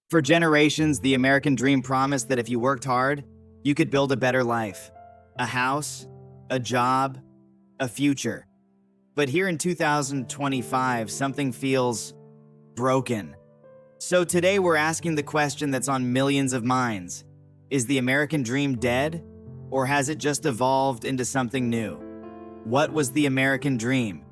For generations, the American dream promised that if you worked hard, you could build a better life. A house, a job, a future. But here in 2025, something feels broken. So today we're asking the question that's on millions of minds. Is the American dream dead? Or has it just evolved into something new? What was the American dream?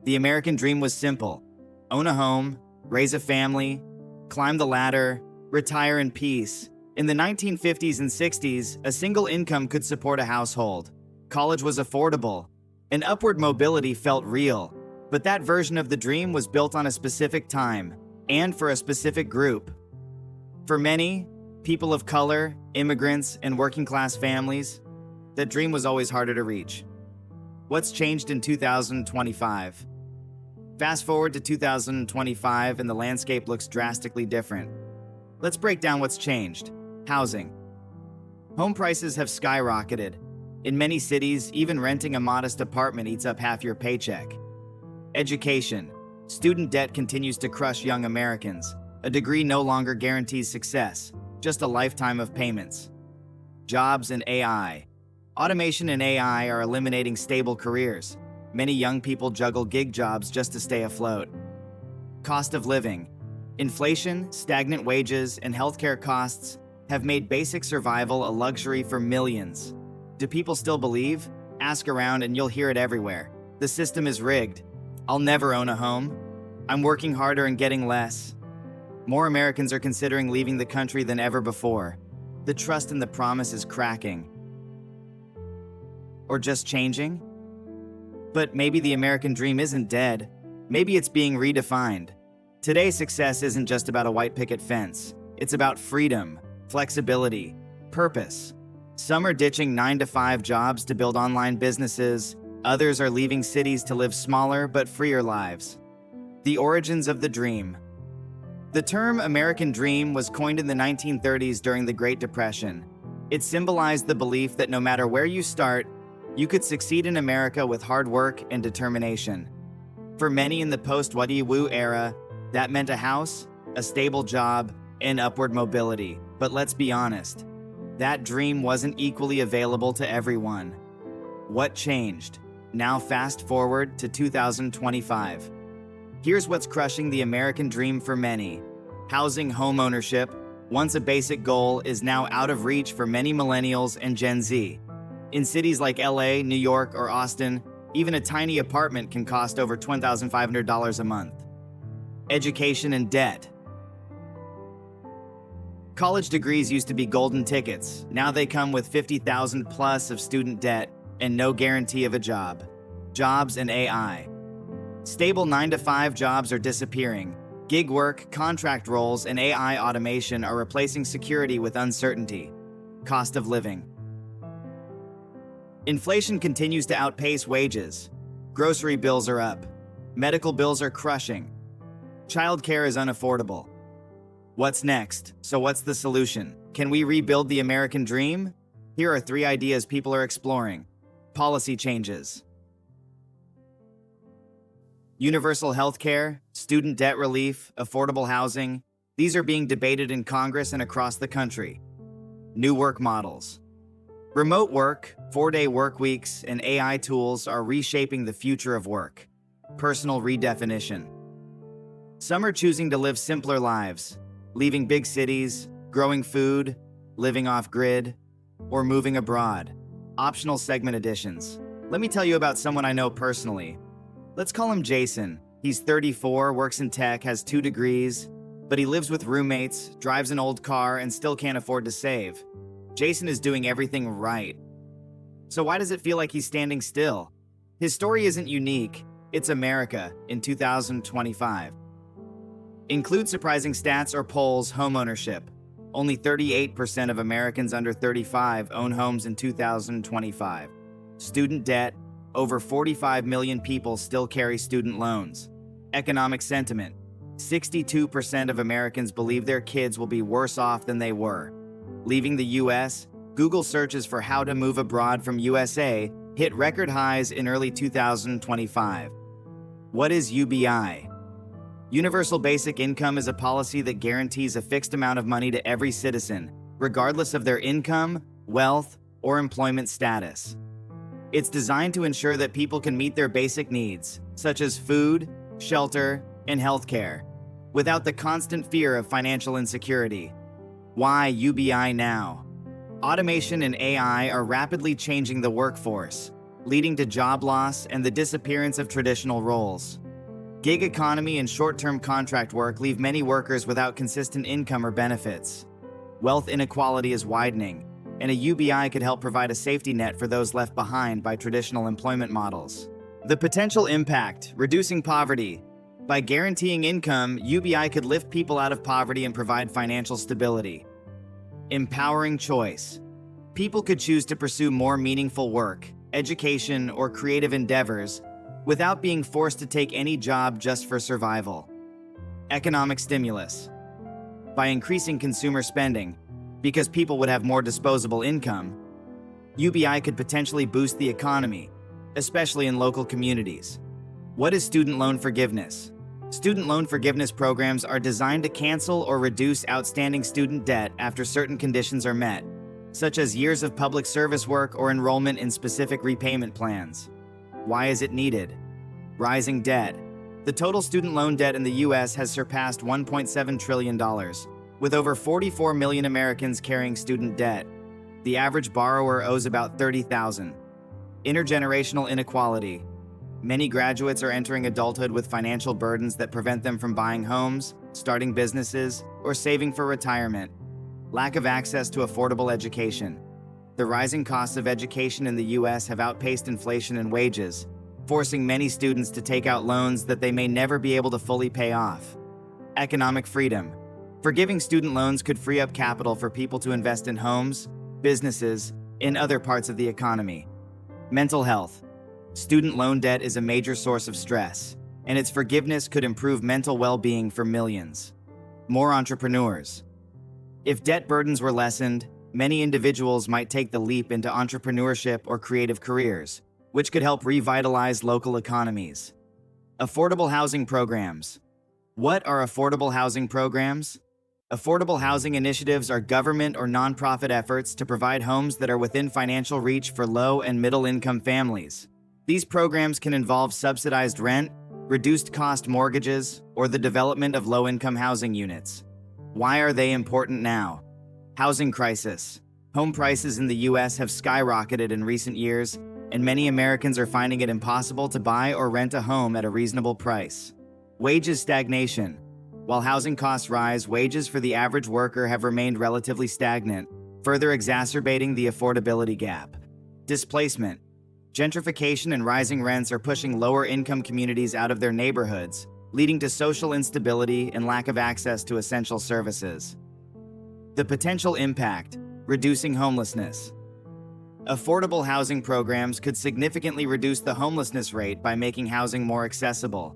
The American dream was simple. Own a home, raise a family, climb the ladder, retire in peace. In the 1950s and 60s, a single income could support a household. College was affordable, and upward mobility felt real. But that version of the dream was built on a specific time, and for a specific group. For many, people of color, immigrants, and working-class families, that dream was always harder to reach. What's changed in 2025? Fast forward to 2025 and the landscape looks drastically different. Let's break down what's changed. Housing. Home prices have skyrocketed. In many cities, even renting a modest apartment eats up half your paycheck. Education. Student debt continues to crush young Americans. A degree no longer guarantees success, just a lifetime of payments. Jobs and AI. Automation and AI are eliminating stable careers. Many young people juggle gig jobs just to stay afloat. Cost of living. Inflation, stagnant wages, and healthcare costs have made basic survival a luxury for millions. Do people still believe? Ask around and you'll hear it everywhere. The system is rigged. I'll never own a home. I'm working harder and getting less. More Americans are considering leaving the country than ever before. The trust in the promise is cracking. Or just changing? But maybe the American dream isn't dead. Maybe it's being redefined. Today, success isn't just about a white picket fence. It's about freedom, flexibility, purpose. Some are ditching 9-to-5 jobs to build online businesses. Others are leaving cities to live smaller but freer lives. The origins of the dream. The term American dream was coined in the 1930s during the Great Depression. It symbolized the belief that no matter where you start, you could succeed in America with hard work and determination. For many in the post-Wadi-Wu era, that meant a house, a stable job, and upward mobility. But let's be honest, that dream wasn't equally available to everyone. What changed? Now fast forward to 2025. Here's what's crushing the American dream for many. Housing homeownership, once a basic goal, is now out of reach for many millennials and Gen Z. In cities like LA, New York, or Austin, even a tiny apartment can cost over $20,500 a month. Education and debt. College degrees used to be golden tickets. Now they come with $50,000 plus of student debt and no guarantee of a job. Jobs and AI. Stable 9-to-5 jobs are disappearing. Gig work, contract roles, and AI automation are replacing security with uncertainty. Cost of living. Inflation continues to outpace wages. Grocery bills are up. Medical bills are crushing. Childcare is unaffordable. What's next? So what's the solution? Can we rebuild the American dream? Here are 3 ideas people are exploring. Policy changes. Universal health care, student debt relief, affordable housing. These are being debated in Congress and across the country. New work models. Remote work, 4-day work weeks, and AI tools are reshaping the future of work. Personal redefinition. Some are choosing to live simpler lives, leaving big cities, growing food, living off-grid, or moving abroad. Optional segment additions. Let me tell you about someone I know personally. Let's call him Jason. He's 34, works in tech, has 2 degrees, but he lives with roommates, drives an old car, and still can't afford to save. Jason is doing everything right. So why does it feel like he's standing still? His story isn't unique. It's America in 2025. Include surprising stats or polls. Homeownership. Only 38% of Americans under 35 own homes in 2025. Student debt. Over 45 million people still carry student loans. Economic sentiment. 62% of Americans believe their kids will be worse off than they were. Leaving the US, Google searches for how to move abroad from USA hit record highs in early 2025. What is UBI? Universal basic income is a policy that guarantees a fixed amount of money to every citizen, regardless of their income, wealth, or employment status. It's designed to ensure that people can meet their basic needs, such as food, shelter, and healthcare, without the constant fear of financial insecurity. Why UBI now? Automation and AI are rapidly changing the workforce, leading to job loss and the disappearance of traditional roles. Gig economy and short-term contract work leave many workers without consistent income or benefits. Wealth inequality is widening, and a UBI could help provide a safety net for those left behind by traditional employment models. The potential impact: reducing poverty. By guaranteeing income, UBI could lift people out of poverty and provide financial stability. Empowering choice. People could choose to pursue more meaningful work, education, or creative endeavors without being forced to take any job just for survival. Economic stimulus. By increasing consumer spending, because people would have more disposable income, UBI could potentially boost the economy, especially in local communities. What is student loan forgiveness? Student loan forgiveness programs are designed to cancel or reduce outstanding student debt after certain conditions are met, such as years of public service work or enrollment in specific repayment plans. Why is it needed? Rising debt. The total student loan debt in the U.S. has surpassed $1.7 trillion, with over 44 million Americans carrying student debt. The average borrower owes about $30,000. Intergenerational inequality. Many graduates are entering adulthood with financial burdens that prevent them from buying homes, starting businesses, or saving for retirement. Lack of access to affordable education. The rising costs of education in the U.S. have outpaced inflation and wages, forcing many students to take out loans that they may never be able to fully pay off. Economic freedom. Forgiving student loans could free up capital for people to invest in homes, businesses, and other parts of the economy. Mental health. Student loan debt is a major source of stress, and its forgiveness could improve mental well-being for millions. More entrepreneurs. If debt burdens were lessened, many individuals might take the leap into entrepreneurship or creative careers, which could help revitalize local economies. Affordable housing programs. What are affordable housing programs? Affordable housing initiatives are government or nonprofit efforts to provide homes that are within financial reach for low and middle-income families. These programs can involve subsidized rent, reduced-cost mortgages, or the development of low-income housing units. Why are they important now? Housing crisis. Home prices in the U.S. have skyrocketed in recent years, and many Americans are finding it impossible to buy or rent a home at a reasonable price. Wages stagnation. While housing costs rise, wages for the average worker have remained relatively stagnant, further exacerbating the affordability gap. Displacement. Gentrification and rising rents are pushing lower-income communities out of their neighborhoods, leading to social instability and lack of access to essential services. The potential impact: reducing homelessness. Affordable housing programs could significantly reduce the homelessness rate by making housing more accessible.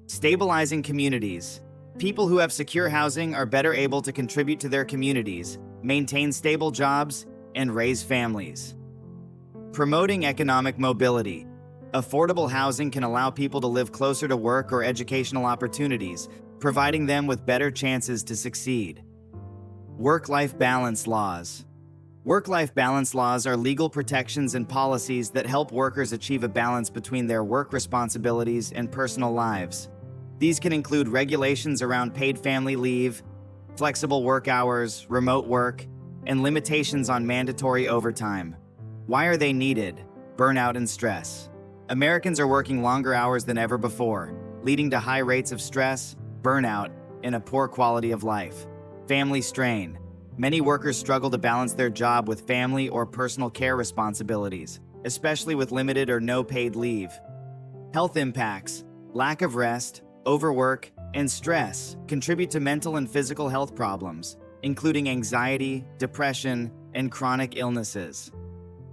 Stabilizing communities. People who have secure housing are better able to contribute to their communities, maintain stable jobs, and raise families. Promoting economic mobility. Affordable housing can allow people to live closer to work or educational opportunities, providing them with better chances to succeed. Work-life balance laws. Work-life balance laws are legal protections and policies that help workers achieve a balance between their work responsibilities and personal lives. These can include regulations around paid family leave, flexible work hours, remote work, and limitations on mandatory overtime. Why are they needed? Burnout and stress. Americans are working longer hours than ever before, leading to high rates of stress, burnout, and a poor quality of life. Family strain. Many workers struggle to balance their job with family or personal care responsibilities, especially with limited or no paid leave. Health impacts. Lack of rest, overwork, and stress contribute to mental and physical health problems, including anxiety, depression, and chronic illnesses.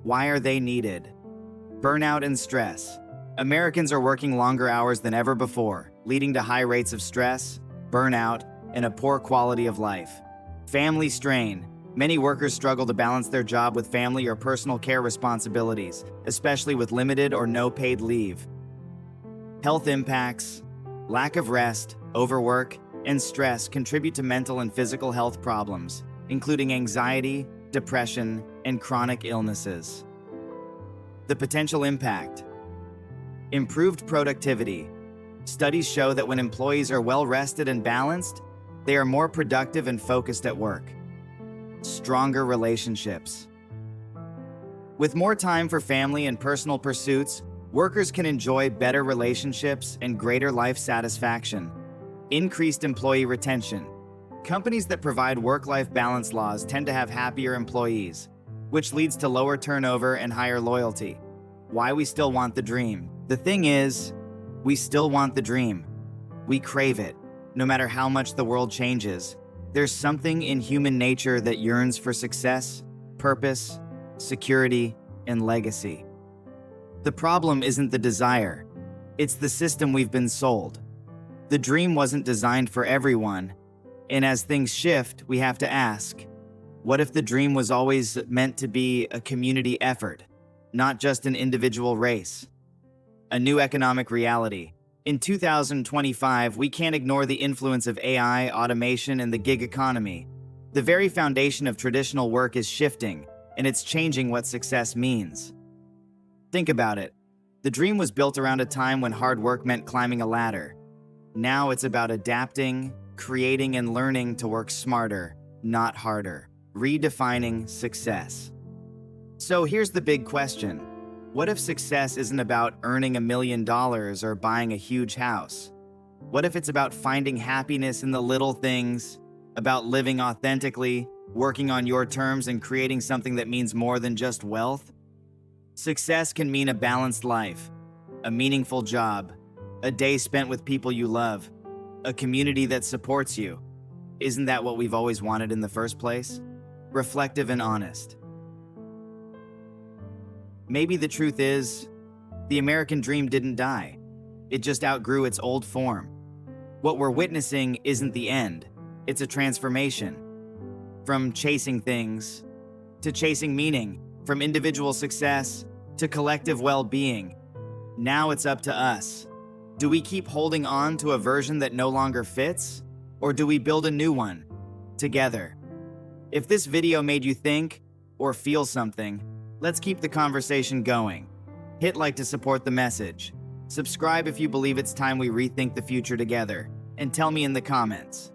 Why are they needed? Burnout and stress. Americans are working longer hours than ever before, leading to high rates of stress, burnout, and a poor quality of life. Family strain. Many workers struggle to balance their job with family or personal care responsibilities, especially with limited or no paid leave. Health impacts. Lack of rest, Overwork and stress contribute to mental and physical health problems, including anxiety, depression, and chronic illnesses. The potential impact: improved productivity. Studies show that when employees are well rested and balanced, they are more productive and focused at work. Stronger relationships. With more time for family and personal pursuits, workers can enjoy better relationships and greater life satisfaction. Increased employee retention. Companies that provide work-life balance laws tend to have happier employees, which leads to lower turnover and higher loyalty. Why we still want the dream? The thing is, we still want the dream. We crave it. No matter how much the world changes, there's something in human nature that yearns for success, purpose, security, and legacy. The problem isn't the desire. It's the system we've been sold. The dream wasn't designed for everyone, and as things shift, we have to ask, what if the dream was always meant to be a community effort, not just an individual race? A new economic reality. In 2025, we can't ignore the influence of AI, automation, and the gig economy. The very foundation of traditional work is shifting, and it's changing what success means. Think about it. The dream was built around a time when hard work meant climbing a ladder. Now it's about adapting, creating, and learning to work smarter, not harder. Redefining success. So here's the big question. What if success isn't about earning $1 million or buying a huge house? What if it's about finding happiness in the little things, about living authentically, working on your terms, and creating something that means more than just wealth? Success can mean a balanced life, a meaningful job, a day spent with people you love, a community that supports you. Isn't that what we've always wanted in the first place? Reflective and honest. Maybe the truth is, the American dream didn't die. It just outgrew its old form. What we're witnessing isn't the end. It's a transformation. From chasing things to chasing meaning, from individual success to collective well-being. Now it's up to us. Do we keep holding on to a version that no longer fits? Or do we build a new one together? If this video made you think or feel something, let's keep the conversation going. Hit like to support the message. Subscribe if you believe it's time we rethink the future together. And tell me in the comments,